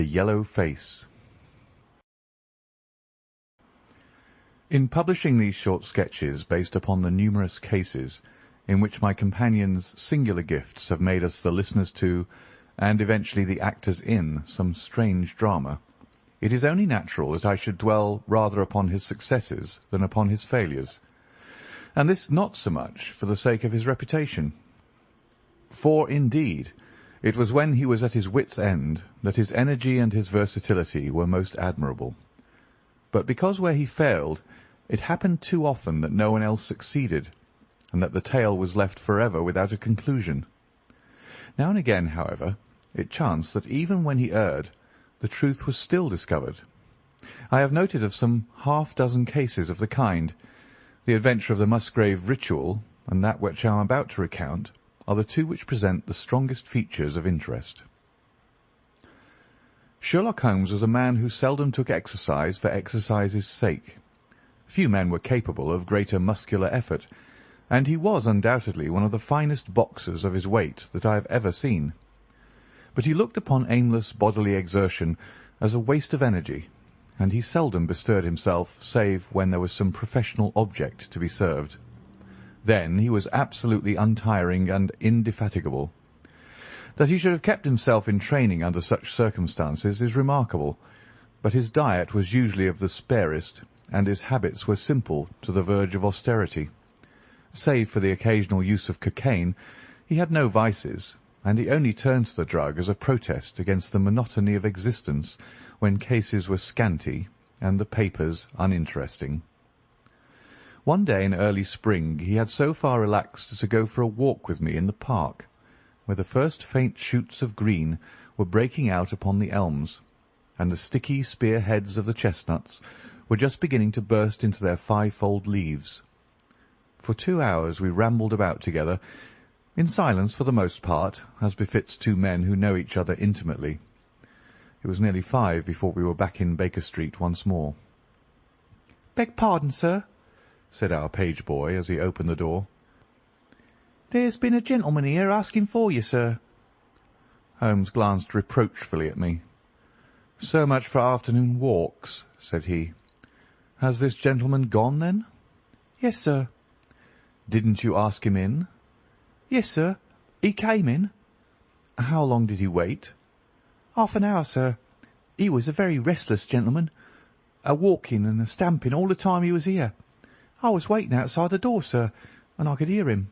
The Yellow Face. In publishing these short sketches based upon the numerous cases in which my companions' singular gifts have made us the listeners to, and eventually the actors in, some strange drama, it is only natural that I should dwell rather upon his successes than upon his failures, and this not so much for the sake of his reputation. For, indeed, it was when he was at his wit's end that his energy and his versatility were most admirable. But because where he failed, it happened too often that no one else succeeded, and that the tale was left forever without a conclusion. Now and again, however, it chanced that even when he erred, the truth was still discovered. I have noted of some half-dozen cases of the kind. The adventure of the Musgrave Ritual and that which I am about to recount are the two which present the strongest features of interest. Sherlock Holmes was a man who seldom took exercise for exercise's sake. Few men were capable of greater muscular effort, and he was undoubtedly one of the finest boxers of his weight that I have ever seen. But he looked upon aimless bodily exertion as a waste of energy, and he seldom bestirred himself save when there was some professional object to be served. Then he was absolutely untiring and indefatigable. That he should have kept himself in training under such circumstances is remarkable, but his diet was usually of the sparest, and his habits were simple to the verge of austerity. Save for the occasional use of cocaine, he had no vices, and he only turned to the drug as a protest against the monotony of existence when cases were scanty and the papers uninteresting. One day in early spring he had so far relaxed as to go for a walk with me in the park, where the first faint shoots of green were breaking out upon the elms, and the sticky spear heads of the chestnuts were just beginning to burst into their fivefold leaves. For 2 hours we rambled about together, in silence for the most part, as befits two men who know each other intimately. It was nearly 5 before we were back in Baker Street once more. "Beg pardon, sir," said our page boy as he opened the door. "There's been a gentleman here asking for you, sir." Holmes glanced reproachfully at me. "So much for afternoon walks," said he. "Has this gentleman gone, then?" "Yes, sir." "Didn't you ask him in?" "Yes, sir. He came in." "How long did he wait?" "Half an hour, sir. He was a very restless gentleman, a-walking and a-stamping all the time he was here. I was waiting outside the door, sir, and I could hear him.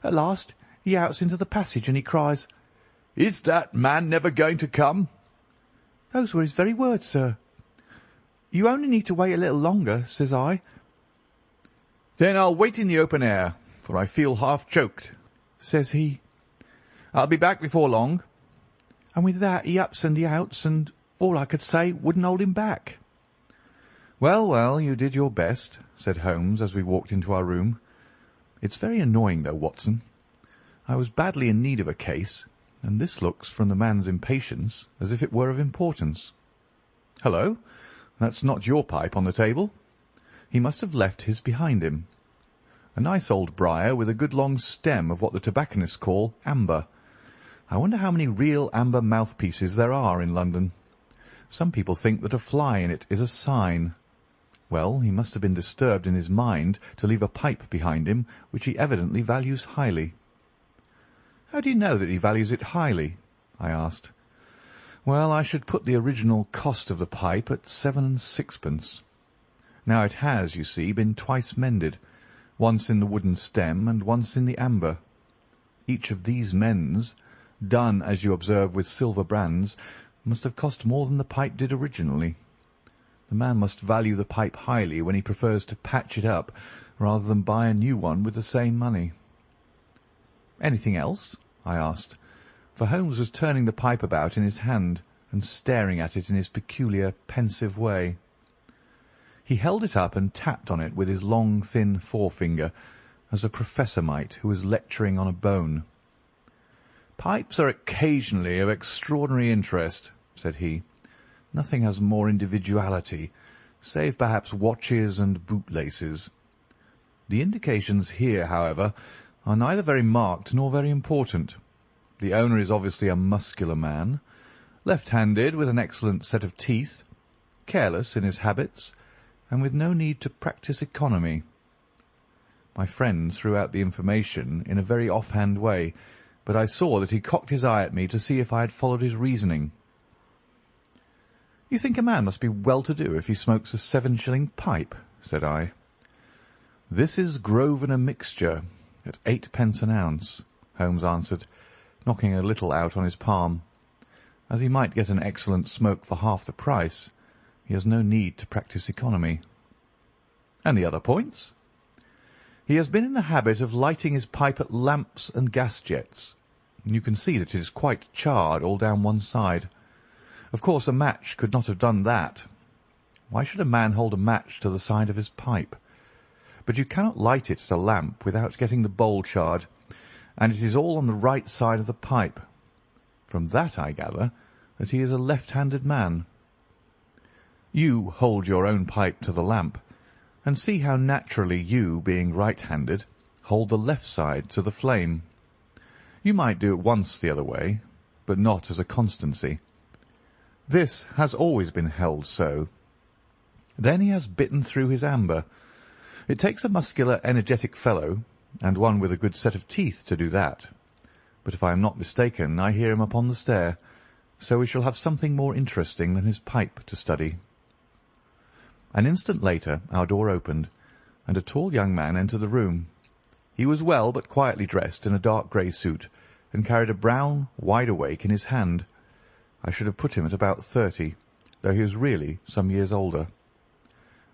At last he outs into the passage, and he cries, 'Is that man never going to come?' Those were his very words, sir. 'You only need to wait a little longer,' says I. 'Then I'll wait in the open air, for I feel half choked,' says he. 'I'll be back before long.' And with that he ups and he outs, and all I could say wouldn't hold him back." "Well, well, you did your best," said Holmes as we walked into our room. "It's very annoying, though, Watson. I was badly in need of a case, and this looks, from the man's impatience, as if it were of importance. Hullo, that's not your pipe on the table. He must have left his behind him. A nice old briar with a good long stem of what the tobacconists call amber. I wonder how many real amber mouthpieces there are in London. Some people think that a fly in it is a sign. Well, he must have been disturbed in his mind to leave a pipe behind him which he evidently values highly." "How do you know that he values it highly?" I asked. "Well, I should put the original cost of the pipe at 7 6d. Now it has, you see, been twice mended, once in the wooden stem and once in the amber. Each of these mends, done, as you observe, with silver brands, must have cost more than the pipe did originally. The man must value the pipe highly when he prefers to patch it up rather than buy a new one with the same money." "Anything else?" I asked, for Holmes was turning the pipe about in his hand and staring at it in his peculiar pensive way. He held it up and tapped on it with his long, thin forefinger, as a professor might who was lecturing on a bone. "Pipes are occasionally of extraordinary interest," said he. "Nothing has more individuality, save perhaps watches and bootlaces. The indications here, however, are neither very marked nor very important. The owner is obviously a muscular man, left-handed with an excellent set of teeth, careless in his habits, and with no need to practise economy. My friend threw out the information in a very off-hand way, but I saw that he cocked his eye at me to see if I had followed his reasoning. "You think a man must be well-to-do if he smokes a 7-shilling pipe," said I. "This is Grosvenor mixture, at 8 pence an ounce," Holmes answered, knocking a little out on his palm. "As he might get an excellent smoke for half the price, he has no need to practise economy." "And the other points?" "He has been in the habit of lighting his pipe at lamps and gas jets. You can see that it is quite charred all down one side. Of course, a match could not have done that. Why should a man hold a match to the side of his pipe? But you cannot light it at a lamp without getting the bowl charred, and it is all on the right side of the pipe. From that I gather that he is a left-handed man. You hold your own pipe to the lamp, and see how naturally you, being right-handed, hold the left side to the flame. You might do it once the other way, but not as a constancy. This has always been held so. Then he has bitten through his amber. It takes a muscular, energetic fellow, and one with a good set of teeth, to do that. But if I am not mistaken, I hear him upon the stair, so we shall have something more interesting than his pipe to study." An instant later our door opened, and a tall young man entered the room. He was well but quietly dressed in a dark grey suit, and carried a brown wide-awake in his hand. I should have put him at about 30, though he was really some years older.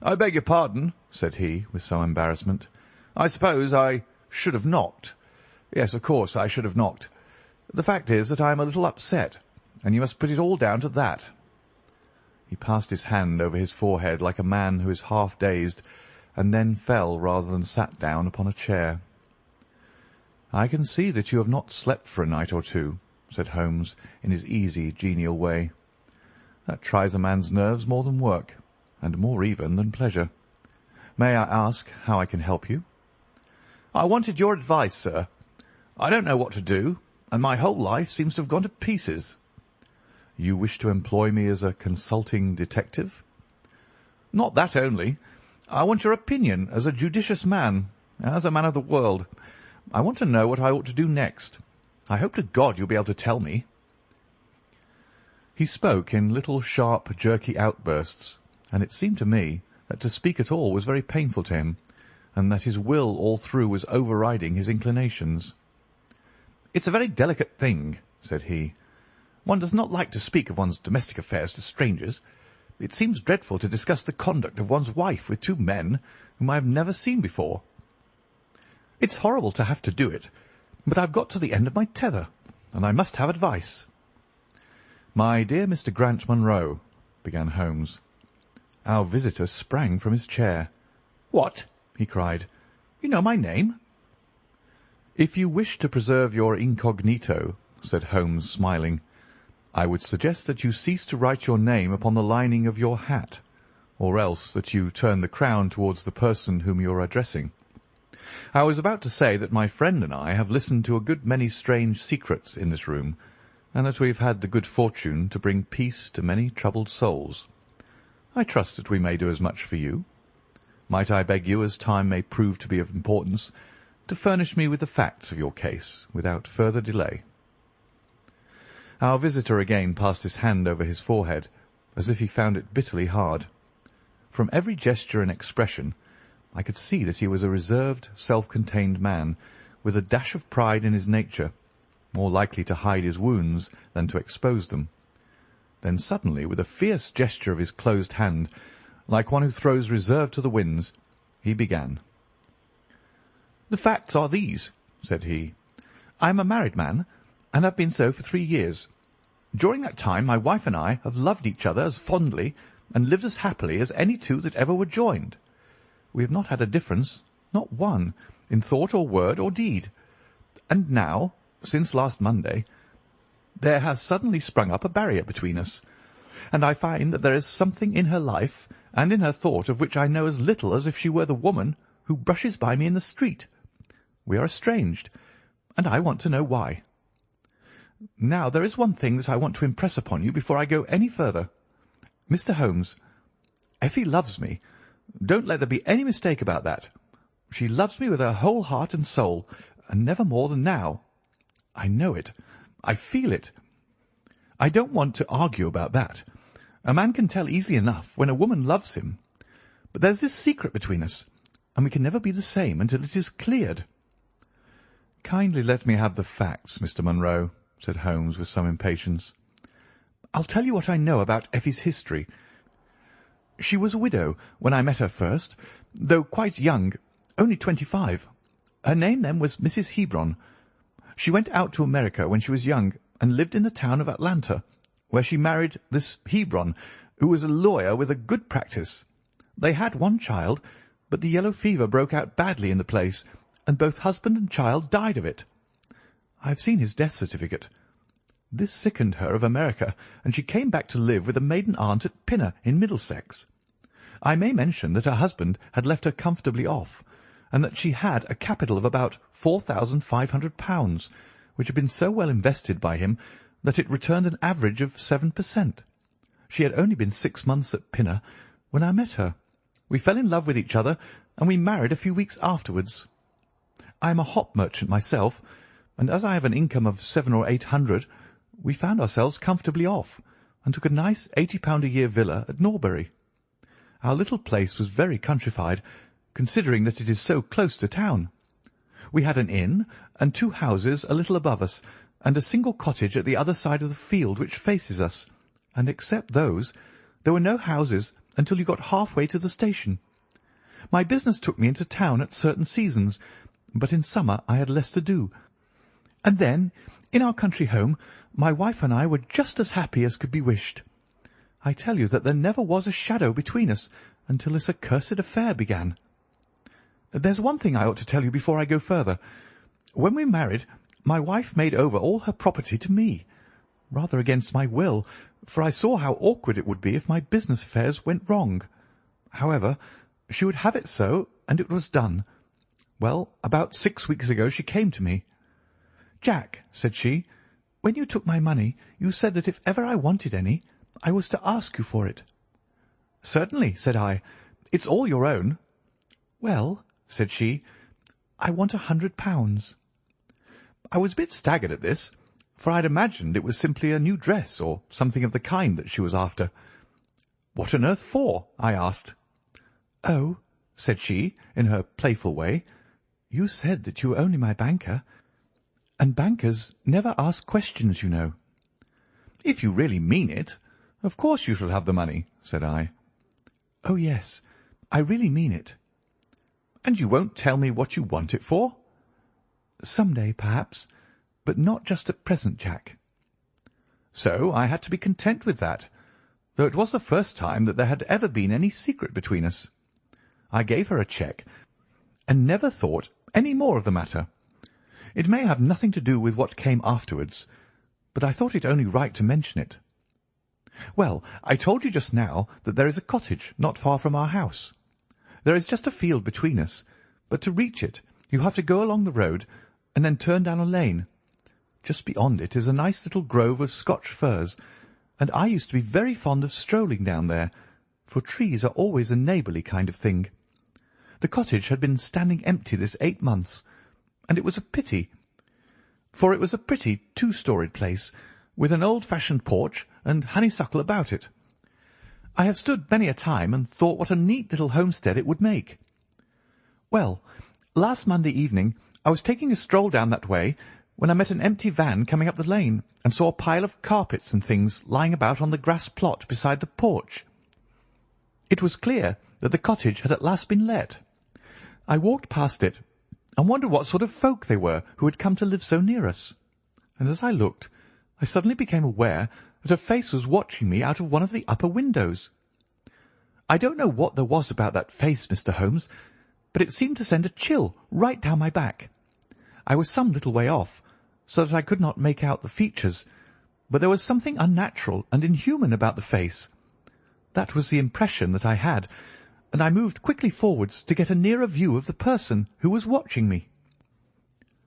"I beg your pardon," said he, with some embarrassment. "I suppose I should have knocked. Yes, of course I should have knocked. The fact is that I am a little upset, and you must put it all down to that." He passed his hand over his forehead like a man who is half-dazed, and then fell rather than sat down upon a chair. "I can see that you have not slept for a night or two," said Holmes, in his easy, genial way. "That tries a man's nerves more than work, and more even than pleasure. May I ask how I can help you?" "I wanted your advice, sir. I don't know what to do, and my whole life seems to have gone to pieces." "You wish to employ me as a consulting detective?" "Not that only. I want your opinion as a judicious man, as a man of the world. I want to know what I ought to do next. I hope to God you'll be able to tell me." He spoke in little sharp, jerky outbursts, and it seemed to me that to speak at all was very painful to him, and that his will all through was overriding his inclinations. "It's a very delicate thing," said he. "One does not like to speak of one's domestic affairs to strangers. It seems dreadful to discuss the conduct of one's wife with two men whom I have never seen before. It's horrible to have to do it, but I've got to the end of my tether, and I must have advice." "My dear Mr. Grant Monroe," began Holmes. Our visitor sprang from his chair. "What?" he cried. "You know my name?" "If you wish to preserve your incognito," said Holmes, smiling, "I would suggest that you cease to write your name upon the lining of your hat, or else that you turn the crown towards the person whom you are addressing. I was about to say that my friend and I have listened to a good many strange secrets in this room, and that we have had the good fortune to bring peace to many troubled souls. I trust that we may do as much for you. Might I beg you, as time may prove to be of importance, to furnish me with the facts of your case without further delay?" Our visitor again passed his hand over his forehead, as if he found it bitterly hard. From every gesture and expression I could see that he was a reserved, self-contained man, with a dash of pride in his nature, more likely to hide his wounds than to expose them. Then suddenly, with a fierce gesture of his closed hand, like one who throws reserve to the winds, he began. "The facts are these," said he. "I am a married man, and have been so for 3 years. During that time my wife and I have loved each other as fondly and lived as happily as any two that ever were joined. We have not had a difference, not one, in thought or word or deed. And now, since last Monday, there has suddenly sprung up a barrier between us, and I find that there is something in her life and in her thought of which I know as little as if she were the woman who brushes by me in the street. We are estranged, and I want to know why." Now, there is one thing that I want to impress upon you before I go any further. Mr. Holmes, Effie loves me. Don't let there be any mistake about that. She loves me with her whole heart and soul, and never more than now. I know it. I feel it. I don't want to argue about that. A man can tell easily enough when a woman loves him. But there's this secret between us, and we can never be the same until it is cleared. Kindly let me have the facts, Mr. Monroe, said Holmes with some impatience. I'll tell you what I know about Effie's history. She was a widow when I met her first, though quite young, only 25. Her name then was Mrs. Hebron. She went out to America when she was young and lived in the town of Atlanta, where she married this Hebron, who was a lawyer with a good practice. They had one child, but the yellow fever broke out badly in the place, and both husband and child died of it. I have seen his death certificate. This sickened her of America, and she came back to live with a maiden aunt at Pinner in Middlesex. I may mention that her husband had left her comfortably off, and that she had a capital of about £4,500, which had been so well invested by him that it returned an average of 7%. She had only been 6 months at Pinner when I met her. We fell in love with each other, and we married a few weeks afterwards. I am a hop merchant myself, and as I have an income of £700 or £800, we found ourselves comfortably off, and took a nice £80 a year villa at Norbury. Our little place was very countrified, considering that it is so close to town. We had an inn and 2 houses a little above us, and a single cottage at the other side of the field which faces us, and except those, there were no houses until you got half-way to the station. My business took me into town at certain seasons, but in summer I had less to do. And then, in our country home, my wife and I were just as happy as could be wished. I tell you that there never was a shadow between us until this accursed affair began. There's one thing I ought to tell you before I go further. When we married, my wife made over all her property to me, rather against my will, for I saw how awkward it would be if my business affairs went wrong. However, she would have it so, and it was done. Well, about 6 weeks ago she came to me. "Jack," said she, "when you took my money, you said that if ever I wanted any, I was to ask you for it." "Certainly," said I. "It's all your own." "Well," said she, "I want £100. I was a bit staggered at this, for I had imagined it was simply a new dress or something of the kind that she was after. "What on earth for?" I asked. "Oh," said she, in her playful way, "you said that you were only my banker, and bankers never ask questions, you know." "If you really mean it, of course you shall have the money," said I. "Oh, yes, I really mean it." "And you won't tell me what you want it for?" "Some day, perhaps, but not just at present, Jack." So I had to be content with that, though it was the first time that there had ever been any secret between us. I gave her a cheque, and never thought any more of the matter. It may have nothing to do with what came afterwards, but I thought it only right to mention it. Well, I told you just now that there is a cottage not far from our house. There is just a field between us, but to reach it you have to go along the road and then turn down a lane. Just beyond it is a nice little grove of Scotch firs, and I used to be very fond of strolling down there, for trees are always a neighbourly kind of thing. The cottage had been standing empty this 8 months, and it was a pity, for it was a pretty 2-storied place, with an old-fashioned porch and honeysuckle about it. I have stood many a time and thought what a neat little homestead it would make. Well, last Monday evening I was taking a stroll down that way when I met an empty van coming up the lane, and saw a pile of carpets and things lying about on the grass plot beside the porch. It was clear that the cottage had at last been let. I walked past it and wondered what sort of folk they were who had come to live so near us, and as I looked, I suddenly became aware that a face was watching me out of one of the upper windows. I don't know what there was about that face, Mr. Holmes, but it seemed to send a chill right down my back. I was some little way off, so that I could not make out the features, but there was something unnatural and inhuman about the face. That was the impression that I had, and I moved quickly forwards to get a nearer view of the person who was watching me.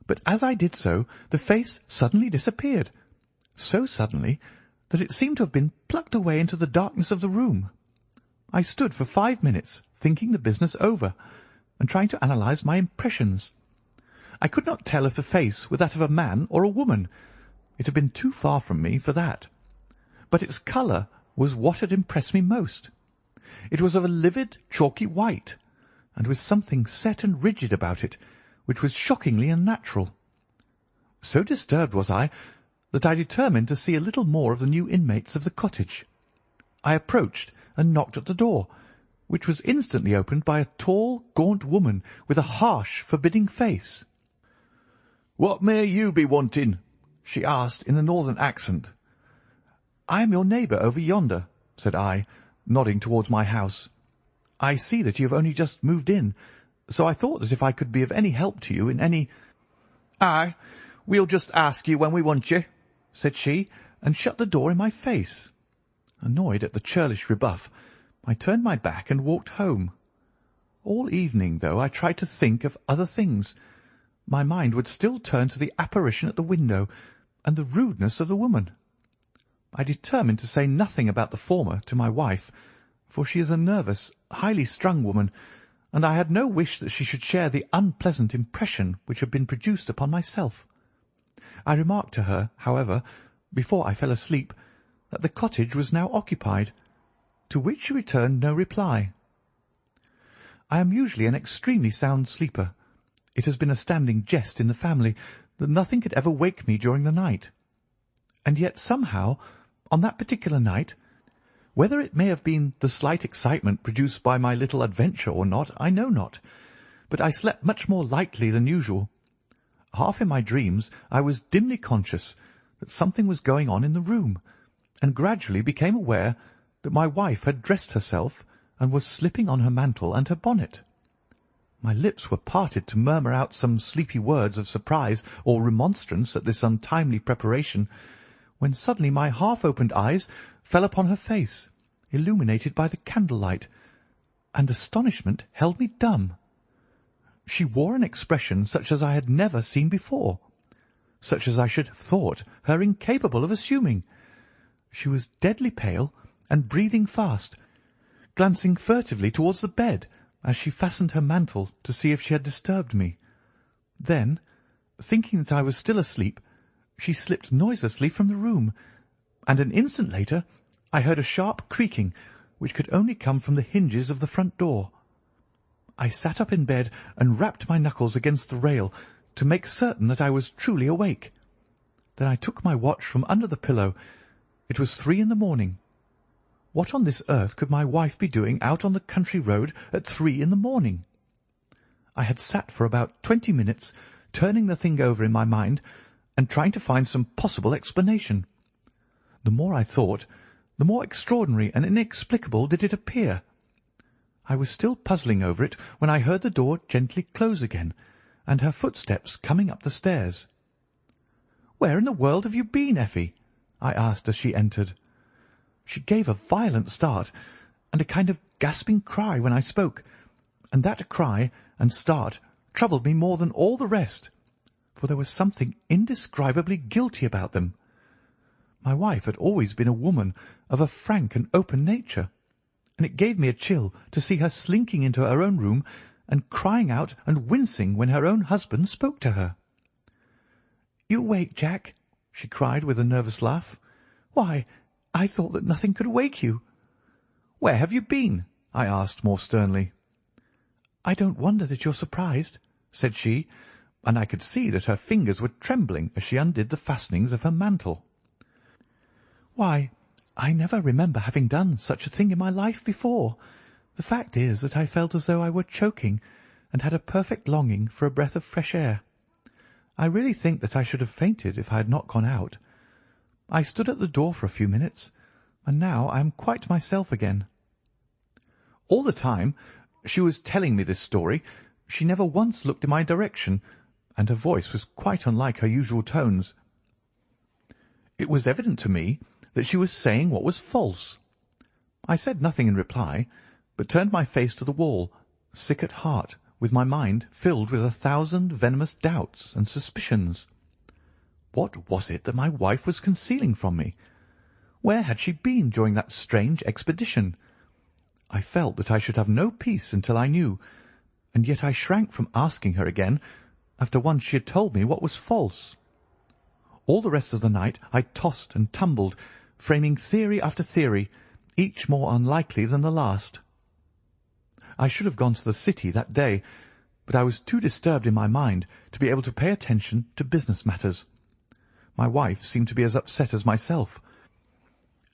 But as I did so, the face suddenly disappeared, so suddenly that it seemed to have been plucked away into the darkness of the room. I stood for 5 minutes thinking the business over and trying to analyse my impressions. I could not tell if the face were that of a man or a woman. It had been too far from me for that. But its colour was what had impressed me most. It was of a livid, chalky white, and with something set and rigid about it, which was shockingly unnatural. So disturbed was I that I determined to see a little more of the new inmates of the cottage. I approached and knocked at the door, which was instantly opened by a tall, gaunt woman with a harsh, forbidding face. "What may you be wanting?" she asked in a northern accent. "I am your neighbour over yonder," said I, nodding towards my house. "I see that you have only just moved in, so I thought that if I could be of any help to you in any—" "Aye, we'll just ask you when we want you," said she, and shut the door in my face. Annoyed at the churlish rebuff, I turned my back and walked home. All evening, though, I tried to think of other things. My mind would still turn to the apparition at the window and the rudeness of the woman. I determined to say nothing about the former to my wife, for she is a nervous, highly strung woman, and I had no wish that she should share the unpleasant impression which had been produced upon myself. I remarked to her, however, before I fell asleep, that the cottage was now occupied, to which she returned no reply. I am usually an extremely sound sleeper. It has been a standing jest in the family that nothing could ever wake me during the night. And yet somehow, on that particular night, whether it may have been the slight excitement produced by my little adventure or not, I know not, but I slept much more lightly than usual. Half in my dreams I was dimly conscious that something was going on in the room, and gradually became aware that my wife had dressed herself and was slipping on her mantle and her bonnet. My lips were parted to murmur out some sleepy words of surprise or remonstrance at this untimely preparation, when suddenly my half-opened eyes fell upon her face, illuminated by the candlelight, and astonishment held me dumb. She wore an expression such as I had never seen before, such as I should have thought her incapable of assuming. She was deadly pale and breathing fast, glancing furtively towards the bed as she fastened her mantle to see if she had disturbed me. Then, thinking that I was still asleep, she slipped noiselessly from the room, and an instant later I heard a sharp creaking which could only come from the hinges of the front door. I sat up in bed and rapped my knuckles against the rail to make certain that I was truly awake. Then I took my watch from under the pillow. It was 3 a.m. What on this earth could my wife be doing out on the country road at 3 a.m? I had sat for about 20 minutes, turning the thing over in my mind and trying to find some possible explanation. The more I thought, the more extraordinary and inexplicable did it appear. I was still puzzling over it when I heard the door gently close again, and her footsteps coming up the stairs. "Where in the world have you been, Effie?" I asked as she entered. She gave a violent start and a kind of gasping cry when I spoke, and that cry and start troubled me more than all the rest, for there was something indescribably guilty about them. My wife had always been a woman of a frank and open nature, and it gave me a chill to see her slinking into her own room and crying out and wincing when her own husband spoke to her. "You awake, Jack?" she cried with a nervous laugh. "Why, I thought that nothing could wake you." "Where have you been?" I asked more sternly. "I don't wonder that you're surprised," said she, and I could see that her fingers were trembling as she undid the fastenings of her mantle. "Why, I never remember having done such a thing in my life before. The fact is that I felt as though I were choking, and had a perfect longing for a breath of fresh air. I really think that I should have fainted if I had not gone out. I stood at the door for a few minutes, and now I am quite myself again." All the time she was telling me this story, she never once looked in my direction, and her voice was quite unlike her usual tones. It was evident to me that she was saying what was false. I said nothing in reply, but turned my face to the wall, sick at heart, with my mind filled with 1,000 venomous doubts and suspicions. What was it that my wife was concealing from me? Where had she been during that strange expedition? I felt that I should have no peace until I knew, and yet I shrank from asking her again after once she had told me what was false. All the rest of the night I tossed and tumbled, framing theory after theory, each more unlikely than the last. I should have gone to the city that day, but I was too disturbed in my mind to be able to pay attention to business matters. My wife seemed to be as upset as myself,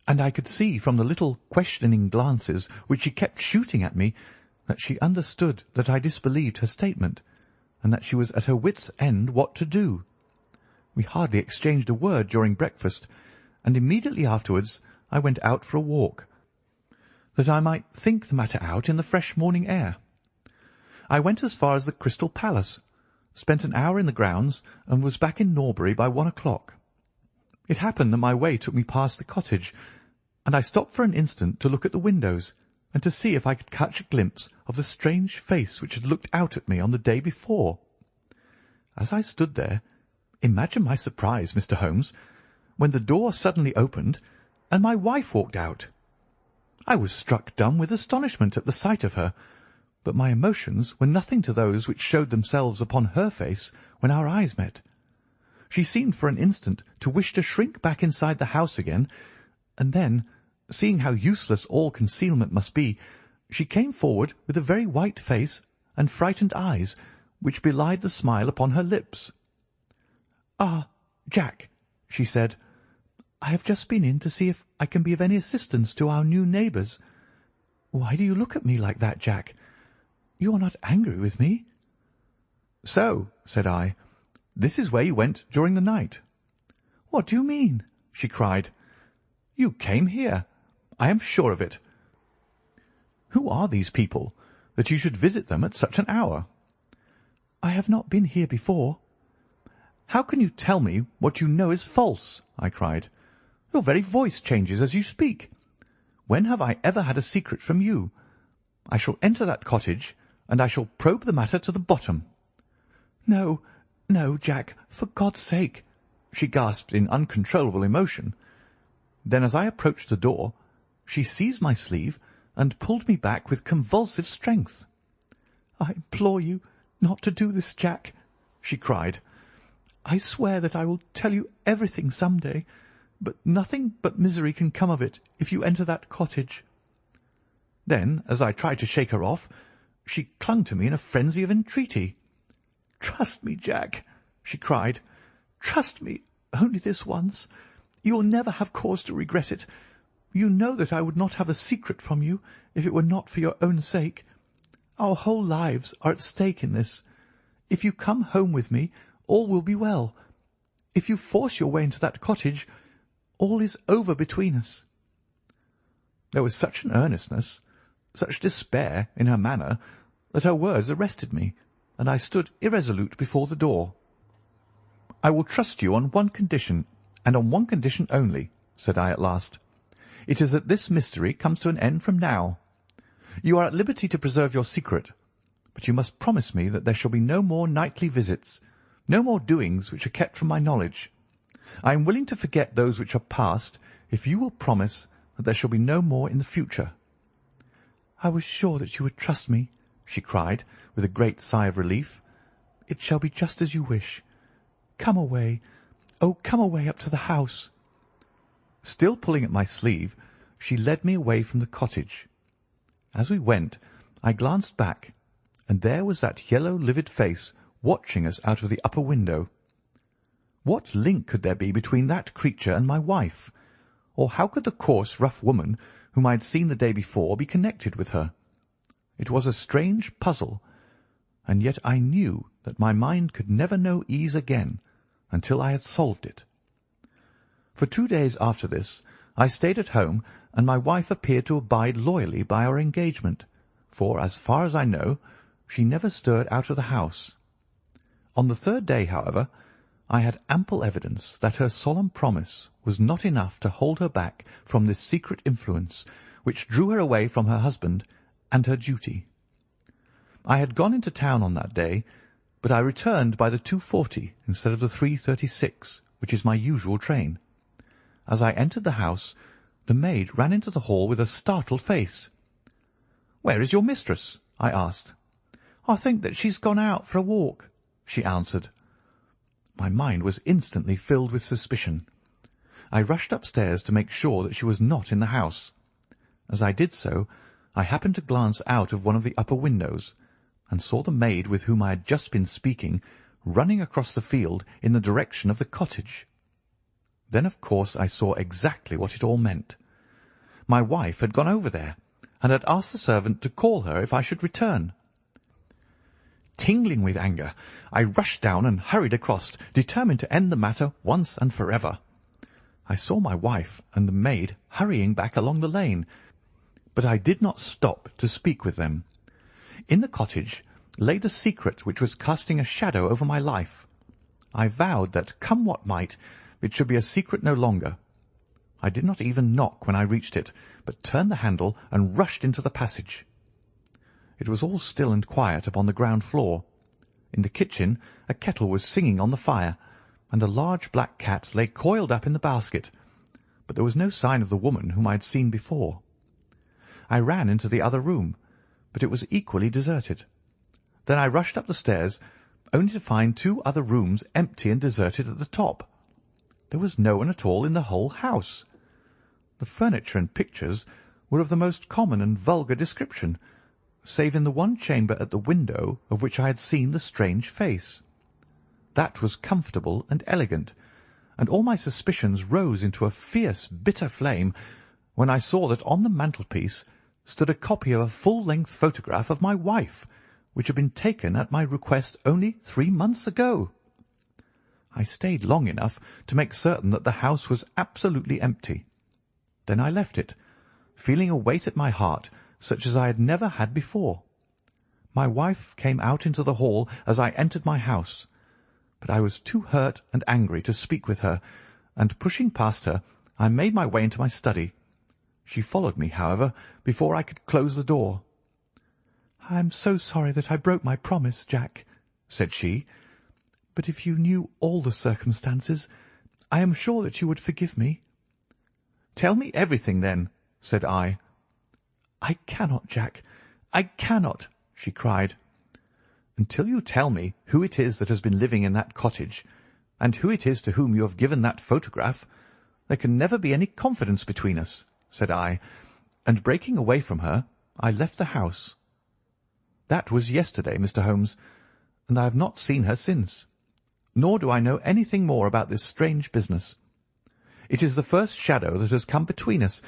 and I could see from the little questioning glances which she kept shooting at me that she understood that I disbelieved her statement, and that she was at her wits' end what to do. We hardly exchanged a word during breakfast, and immediately afterwards I went out for a walk, that I might think the matter out in the fresh morning air. I went as far as the Crystal Palace, spent an hour in the grounds, and was back in Norbury by 1 o'clock. It happened that my way took me past the cottage, and I stopped for an instant to look at the windows and to see if I could catch a glimpse of the strange face which had looked out at me on the day before. As I stood there, imagine my surprise, Mr. Holmes, when the door suddenly opened and my wife walked out. I was struck dumb with astonishment at the sight of her, but my emotions were nothing to those which showed themselves upon her face when our eyes met. She seemed for an instant to wish to shrink back inside the house again, and then, seeing how useless all concealment must be, she came forward with a very white face and frightened eyes, which belied the smile upon her lips. "Ah, Jack," she said, "I have just been in to see if I can be of any assistance to our new neighbours. Why do you look at me like that, Jack? You are not angry with me?" "So," said I, "this is where you went during the night." "What do you mean?" she cried. "You came here. I am sure of it. Who are these people, that you should visit them at such an hour?" "I have not been here before." "How can you tell me what you know is false?" I cried. "Your very voice changes as you speak. When have I ever had a secret from you? I shall enter that cottage, and I shall probe the matter to the bottom." "No, no, Jack, for God's sake!" she gasped in uncontrollable emotion. Then, as I approached the door, she seized my sleeve and pulled me back with convulsive strength. "I implore you not to do this, Jack," she cried. "I swear that I will tell you everything some day, but nothing but misery can come of it if you enter that cottage." Then, as I tried to shake her off, she clung to me in a frenzy of entreaty. "Trust me, Jack," she cried. "Trust me only this once. You will never have cause to regret it. You know that I would not have a secret from you if it were not for your own sake. Our whole lives are at stake in this. If you come home with me, all will be well. If you force your way into that cottage, all is over between us." There was such an earnestness, such despair in her manner, that her words arrested me, and I stood irresolute before the door. "I will trust you on one condition, and on one condition only," said I at last. "It is that this mystery comes to an end from now. You are at liberty to preserve your secret, but you must promise me that there shall be no more nightly visits, no more doings which are kept from my knowledge. I am willing to forget those which are past if you will promise that there shall be no more in the future." "I was sure that you would trust me," she cried, with a great sigh of relief. "It shall be just as you wish. Come away. Oh, come away up to the house." Still pulling at my sleeve, she led me away from the cottage. As we went, I glanced back, and there was that yellow, livid face watching us out of the upper window. What link could there be between that creature and my wife? Or how could the coarse, rough woman whom I had seen the day before be connected with her? It was a strange puzzle, and yet I knew that my mind could never know ease again until I had solved it. For 2 days after this I stayed at home, and my wife appeared to abide loyally by our engagement, for, as far as I know, she never stirred out of the house. On the 3rd day, however, I had ample evidence that her solemn promise was not enough to hold her back from this secret influence which drew her away from her husband and her duty. I had gone into town on that day, but I returned by the 2:40 instead of the 3:36, which is my usual train. As I entered the house, the maid ran into the hall with a startled face. "Where is your mistress?" I asked. "I think that she's gone out for a walk," she answered. My mind was instantly filled with suspicion. I rushed upstairs to make sure that she was not in the house. As I did so, I happened to glance out of one of the upper windows, and saw the maid with whom I had just been speaking running across the field in the direction of the cottage. Then, of course, I saw exactly what it all meant. My wife had gone over there, and had asked the servant to call her if I should return. Tingling with anger, I rushed down and hurried across, determined to end the matter once and forever. I saw my wife and the maid hurrying back along the lane, but I did not stop to speak with them. In the cottage lay the secret which was casting a shadow over my life. I vowed that, come what might, it should be a secret no longer. I did not even knock when I reached it, but turned the handle and rushed into the passage. It was all still and quiet upon the ground floor. In the kitchen a kettle was singing on the fire, and a large black cat lay coiled up in the basket, but there was no sign of the woman whom I had seen before. I ran into the other room, but it was equally deserted. Then I rushed up the stairs, only to find 2 other rooms empty and deserted at the top. There was no one at all in the whole house. The furniture and pictures were of the most common and vulgar description, save in the one chamber at the window of which I had seen the strange face. That was comfortable and elegant, and all my suspicions rose into a fierce, bitter flame when I saw that on the mantelpiece stood a copy of a full-length photograph of my wife, which had been taken at my request only 3 months ago. I stayed long enough to make certain that the house was absolutely empty. Then I left it, feeling a weight at my heart such as I had never had before. My wife came out into the hall as I entered my house, but I was too hurt and angry to speak with her, and pushing past her, I made my way into my study. She followed me, however, before I could close the door. "I am so sorry that I broke my promise, Jack," said she, "but if you knew all the circumstances, I am sure that you would forgive me." "Tell me everything, then," said I. "I cannot, Jack, I cannot," she cried. "Until you tell me who it is that has been living in that cottage, and who it is to whom you have given that photograph, there can never be any confidence between us," said I, and breaking away from her, I left the house. That was yesterday, Mr. Holmes, and I have not seen her since, nor do I know anything more about this strange business. It is the first shadow that has come between us,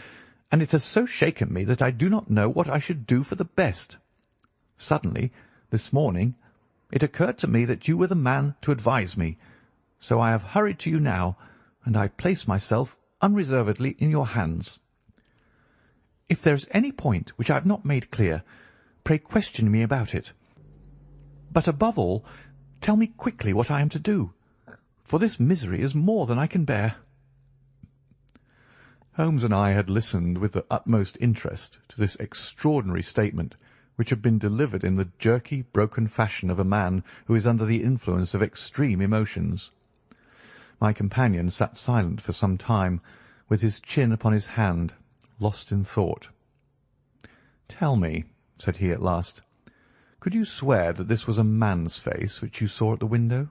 and it has so shaken me that I do not know what I should do for the best. Suddenly, this morning, it occurred to me that you were the man to advise me, so I have hurried to you now, and I place myself unreservedly in your hands. If there is any point which I have not made clear, pray question me about it. But above all, tell me quickly what I am to do, for this misery is more than I can bear." Holmes and I had listened with the utmost interest to this extraordinary statement, which had been delivered in the jerky, broken fashion of a man who is under the influence of extreme emotions. My companion sat silent for some time, with his chin upon his hand, lost in thought. "Tell me," said he at last, "could you swear that this was a man's face which you saw at the window?"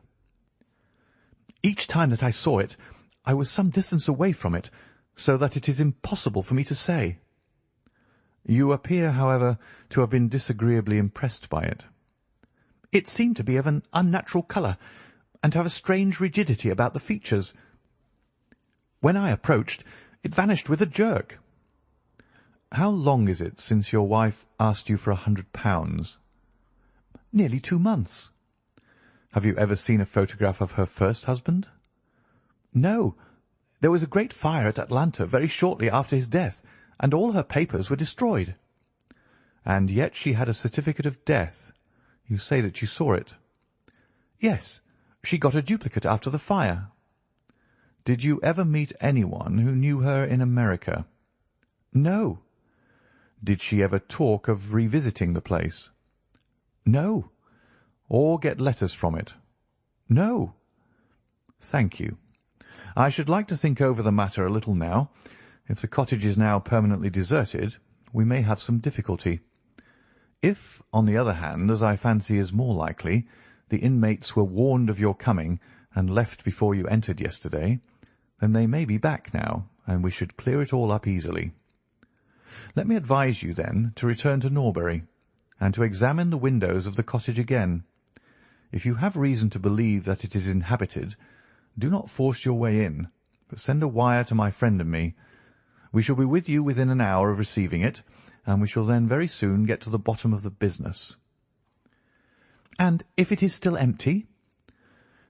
"Each time that I saw it, I was some distance away from it, so that it is impossible for me to say." "You appear, however, to have been disagreeably impressed by it." "It seemed to be of an unnatural colour, and to have a strange rigidity about the features. When I approached, it vanished with a jerk." "How long is it since your wife asked you for £100? "Nearly 2 months." "Have you ever seen a photograph of her first husband?" "No. There was a great fire at Atlanta very shortly after his death, and all her papers were destroyed." "And yet she had a certificate of death. You say that you saw it?" "Yes. She got a duplicate after the fire." "Did you ever meet anyone who knew her in America?" "No." "Did she ever talk of revisiting the place?" "No." "Or get letters from it?" "No." "Thank you. I should like to think over the matter a little now. If the cottage is now permanently deserted, we may have some difficulty. If, on the other hand, as I fancy is more likely, the inmates were warned of your coming and left before you entered yesterday, then they may be back now, and we should clear it all up easily. Let me advise you, then, to return to Norbury, and to examine the windows of the cottage again. If you have reason to believe that it is inhabited, do not force your way in, but send a wire to my friend and me. We shall be with you within an hour of receiving it, and we shall then very soon get to the bottom of the business." "And if it is still empty?"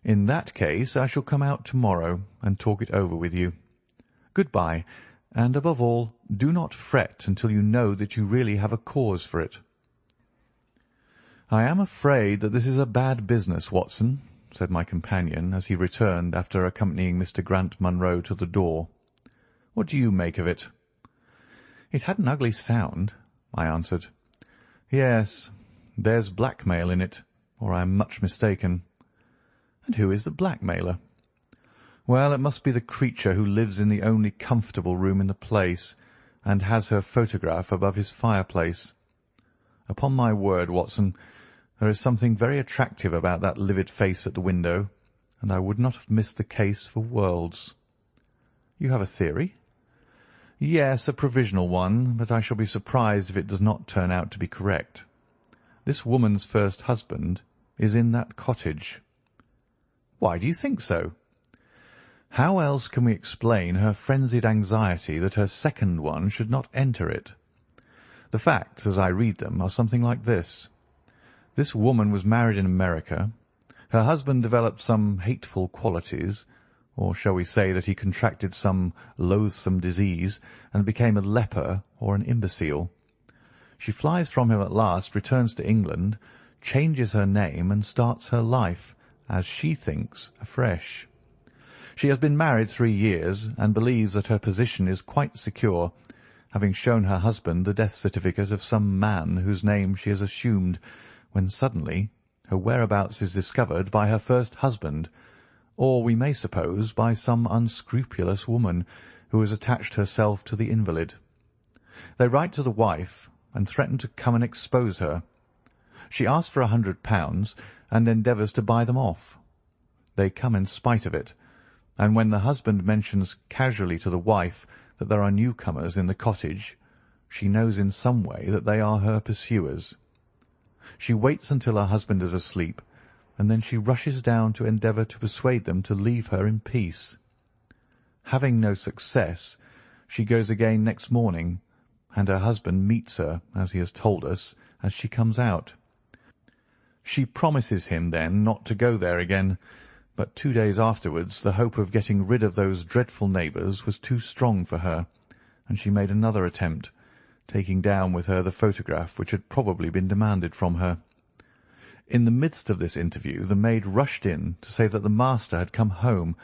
"In that case I shall come out to-morrow and talk it over with you. Good-bye, and above all, do not fret until you know that you really have a cause for it." "I am afraid that this is a bad business, Watson," said my companion as he returned after accompanying Mr. Grant Monroe to the door. "What do you make of it?" "It had an ugly sound," I answered. "Yes, there's blackmail in it, or I am much mistaken." "And who is the blackmailer?" "Well, it must be the creature who lives in the only comfortable room in the place, and has her photograph above his fireplace. Upon my word, Watson, there is something very attractive about that livid face at the window, and I would not have missed the case for worlds." "You have a theory?" "Yes, a provisional one, but I shall be surprised if it does not turn out to be correct. This woman's first husband is in that cottage." "Why do you think so?" "How else can we explain her frenzied anxiety that her second one should not enter it? The facts, as I read them, are something like this. This woman was married in America. Her husband developed some hateful qualities, or shall we say that he contracted some loathsome disease and became a leper or an imbecile. She flies from him at last, returns to England, changes her name, and starts her life, as she thinks, afresh. She has been married 3 years, and believes that her position is quite secure, having shown her husband the death certificate of some man whose name she has assumed, when suddenly her whereabouts is discovered by her first husband, or we may suppose by some unscrupulous woman who has attached herself to the invalid. They write to the wife and threaten to come and expose her. She asks for £100 and endeavours to buy them off. They come in spite of it, and when the husband mentions casually to the wife that there are newcomers in the cottage, she knows in some way that they are her pursuers. She waits until her husband is asleep, and then she rushes down to endeavour to persuade them to leave her in peace. Having no success, she goes again next morning, and her husband meets her, as he has told us, as she comes out. She promises him then not to go there again, but 2 days afterwards the hope of getting rid of those dreadful neighbours was too strong for her, and she made another attempt, taking down with her the photograph which had probably been demanded from her. In the midst of this interview the maid rushed in to say that the master had come home,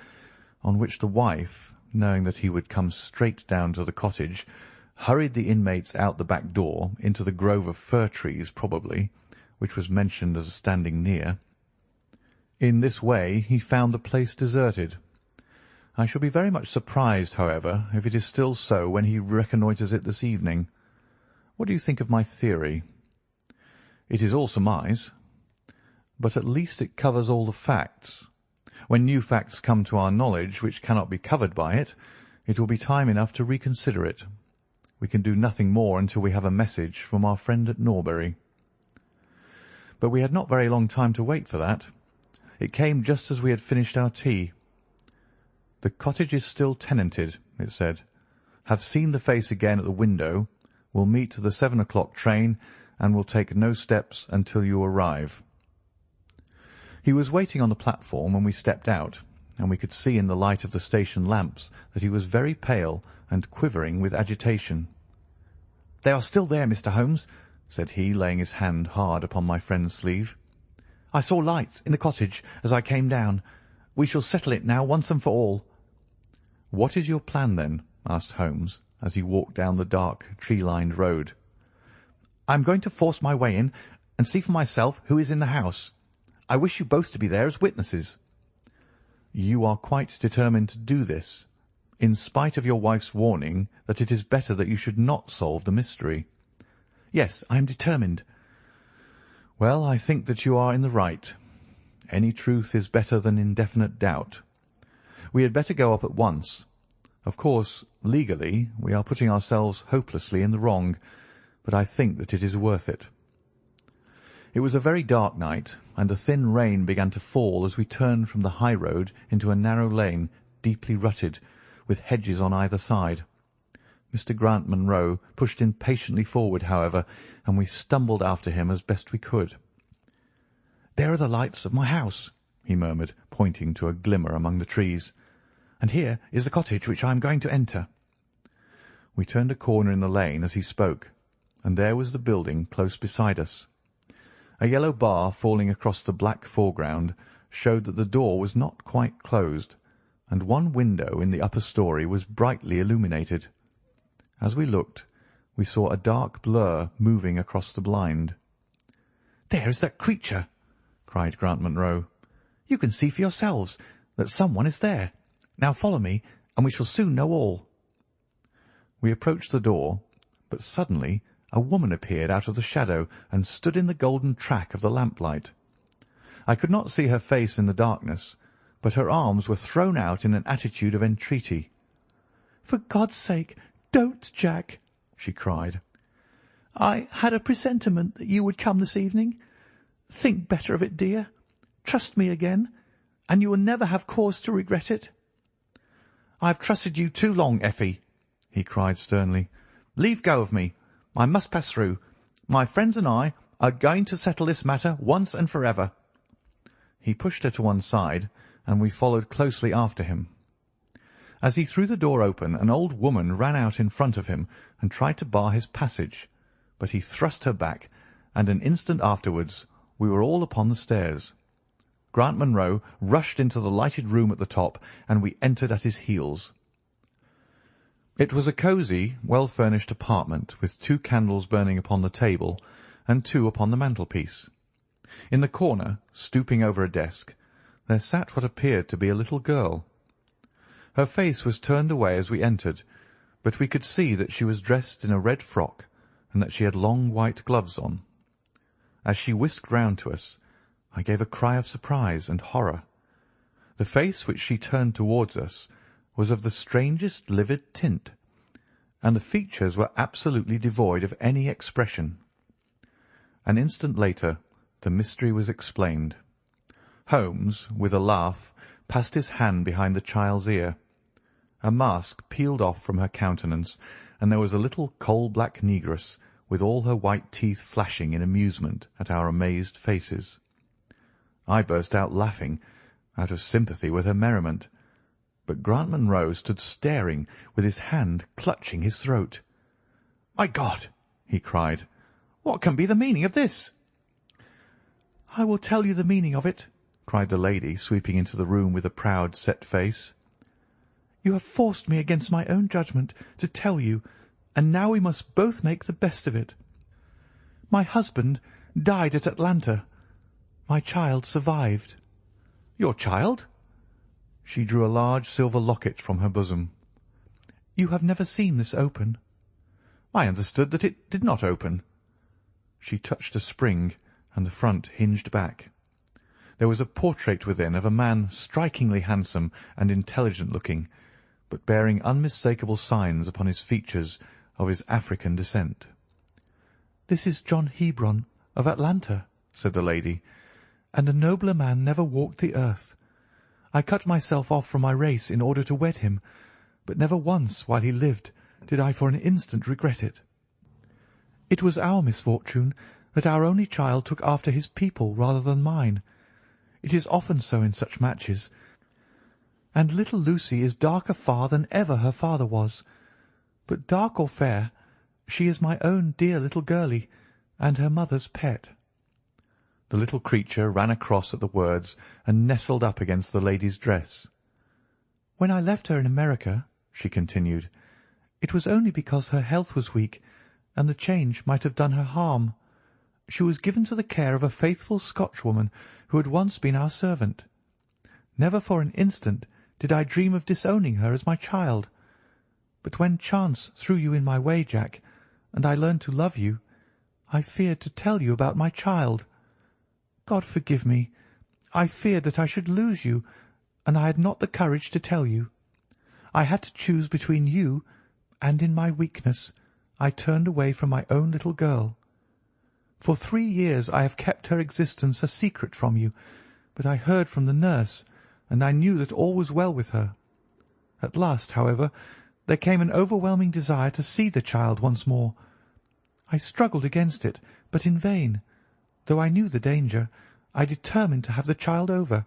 on which the wife, knowing that he would come straight down to the cottage, hurried the inmates out the back door into the grove of fir trees probably, which was mentioned as standing near. In this way he found the place deserted. I shall be very much surprised, however, if it is still so when he reconnoitres it this evening. What do you think of my theory?" "It is all surmise." "But at least it covers all the facts. When new facts come to our knowledge which cannot be covered by it, it will be time enough to reconsider it. We can do nothing more until we have a message from our friend at Norbury." But we had not very long time to wait for that. It came just as we had finished our tea. "The cottage is still tenanted," it said. "Have seen the face again at the window. Will meet the 7 o'clock train, and will take no steps until you arrive." He was waiting on the platform when we stepped out, and we could see in the light of the station lamps that he was very pale and quivering with agitation. "They are still there, Mr. Holmes," said he, laying his hand hard upon my friend's sleeve. "I saw lights in the cottage as I came down. We shall settle it now once and for all." "What is your plan, then?" asked Holmes, as he walked down the dark, tree-lined road. "I am going to force my way in and see for myself who is in the house. I wish you both to be there as witnesses." You are quite determined to do this, in spite of your wife's warning that it is better that you should not solve the mystery." "Yes, I am determined." "Well, I think that you are in the right. Any truth is better than indefinite doubt. We had better go up at once. Of course, legally, we are putting ourselves hopelessly in the wrong, but I think that it is worth it." It was a very dark night, and a thin rain began to fall as we turned from the high road into a narrow lane, deeply rutted, with hedges on either side. Mr. Grant Monroe pushed impatiently forward, however, and we stumbled after him as best we could. "There are the lights of my house," he murmured, pointing to a glimmer among the trees. "And here is the cottage which I am going to enter." We turned a corner in the lane as he spoke, and there was the building close beside us. A yellow bar falling across the black foreground showed that the door was not quite closed, and one window in the upper story was brightly illuminated. As we looked, we saw a dark blur moving across the blind. "There is that creature!" cried Grant Monroe. "You can see for yourselves that someone is there. Now follow me, and we shall soon know all." We approached the door, but suddenly a woman appeared out of the shadow and stood in the golden track of the lamplight. I could not see her face in the darkness, but her arms were thrown out in an attitude of entreaty. "For God's sake, don't, Jack!" she cried. "I had a presentiment that you would come this evening. Think better of it, dear. Trust me again, and you will never have cause to regret it." "I have trusted you too long, Effie," he cried sternly. "Leave go of me. I must pass through. My friends and I are going to settle this matter once and for ever." He pushed her to one side, and we followed closely after him. As he threw the door open, an old woman ran out in front of him and tried to bar his passage, but he thrust her back, and an instant afterwards we were all upon the stairs. Grant Monroe rushed into the lighted room at the top, and we entered at his heels. It was a cosy, well-furnished apartment, with 2 candles burning upon the table and 2 upon the mantelpiece. In the corner, stooping over a desk, there sat what appeared to be a little girl. Her face was turned away as we entered, but we could see that she was dressed in a red frock and that she had long white gloves on. As she whisked round to us, I gave a cry of surprise and horror. The face which she turned towards us was of the strangest livid tint, and the features were absolutely devoid of any expression. An instant later the mystery was explained. Holmes, with a laugh, passed his hand behind the child's ear. A mask peeled off from her countenance, and there was a little coal-black negress, with all her white teeth flashing in amusement at our amazed faces. I burst out laughing, out of sympathy with her merriment, but Grant Monroe stood staring, with his hand clutching his throat. "My God!" he cried. "What can be the meaning of this?" "I will tell you the meaning of it," cried the lady, sweeping into the room with a proud, set face. "You have forced me against my own judgment to tell you, and now we must both make the best of it. My husband died at Atlanta. My child survived." "Your child?" She drew a large silver locket from her bosom. "You have never seen this open." "I understood that it did not open." She touched a spring, and the front hinged back. There was a portrait within of a man strikingly handsome and intelligent-looking, but bearing unmistakable signs upon his features of his African descent. "This is John Hebron of Atlanta," said the lady, "and a nobler man never walked the earth. I cut myself off from my race in order to wed him, but never once while he lived did I for an instant regret it. It was our misfortune that our only child took after his people rather than mine. It is often so in such matches, and little Lucy is darker far than ever her father was. But dark or fair, she is my own dear little girlie, and her mother's pet." The little creature ran across at the words and nestled up against the lady's dress. "When I left her in America," she continued, "it was only because her health was weak, and the change might have done her harm. She was given to the care of a faithful Scotchwoman who had once been our servant. Never for an instant did I dream of disowning her as my child. But when chance threw you in my way, Jack, and I learned to love you, I feared to tell you about my child. God forgive me. I feared that I should lose you, and I had not the courage to tell you. I had to choose between you, and in my weakness I turned away from my own little girl. For 3 years I have kept her existence a secret from you, but I heard from the nurse, and I knew that all was well with her. At last, however, there came an overwhelming desire to see the child once more. I struggled against it, but in vain. Though I knew the danger, I determined to have the child over,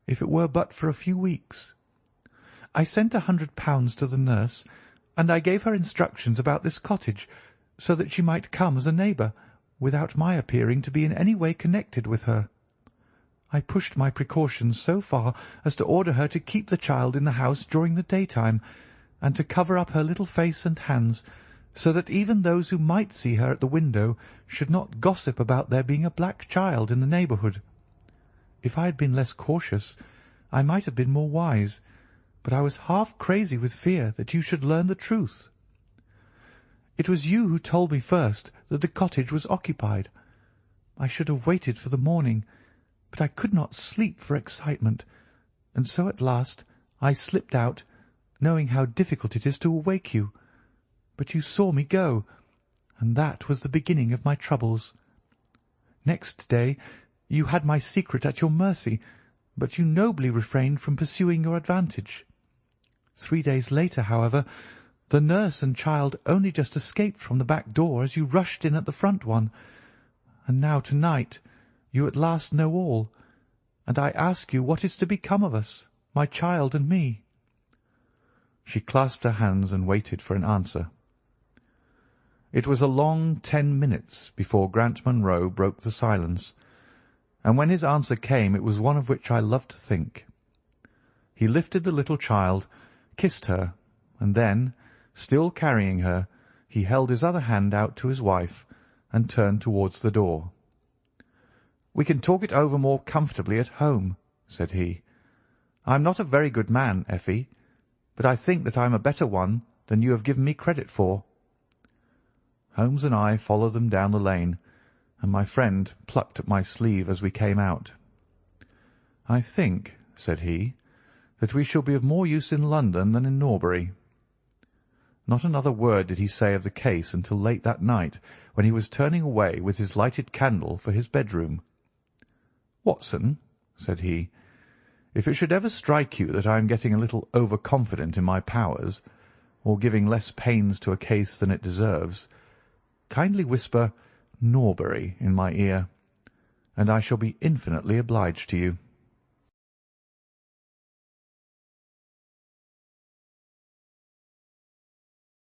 if it were but for a few weeks. I sent £100 to the nurse, and I gave her instructions about this cottage, so that she might come as a neighbour, without my appearing to be in any way connected with her. I pushed my precautions so far as to order her to keep the child in the house during the daytime, and to cover up her little face and hands, so that even those who might see her at the window should not gossip about there being a black child in the neighbourhood. If I had been less cautious, I might have been more wise, but I was half crazy with fear that you should learn the truth. It was you who told me first that the cottage was occupied. I should have waited for the morning, but I could not sleep for excitement, and so at last I slipped out, knowing how difficult it is to awake you. But you saw me go, and that was the beginning of my troubles. Next day you had my secret at your mercy, but you nobly refrained from pursuing your advantage. 3 days later, however, the nurse and child only just escaped from the back door as you rushed in at the front one, and now to-night you at last know all, and I ask you what is to become of us, my child and me." She clasped her hands and waited for an answer. It was a long 10 minutes before Grant Monroe broke the silence, and when his answer came it was one of which I love to think. He lifted the little child, kissed her, and then, still carrying her, he held his other hand out to his wife and turned towards the door. "We can talk it over more comfortably at home," said he. "I am not a very good man, Effie, but I think that I am a better one than you have given me credit for." Holmes and I followed them down the lane, and my friend plucked at my sleeve as we came out. "I think," said he, "that we shall be of more use in London than in Norbury." Not another word did he say of the case until late that night, when he was turning away with his lighted candle for his bedroom. "Watson," said he, "if it should ever strike you that I am getting a little over-confident in my powers, or giving less pains to a case than it deserves, kindly whisper 'Norbury' in my ear, and I shall be infinitely obliged to you."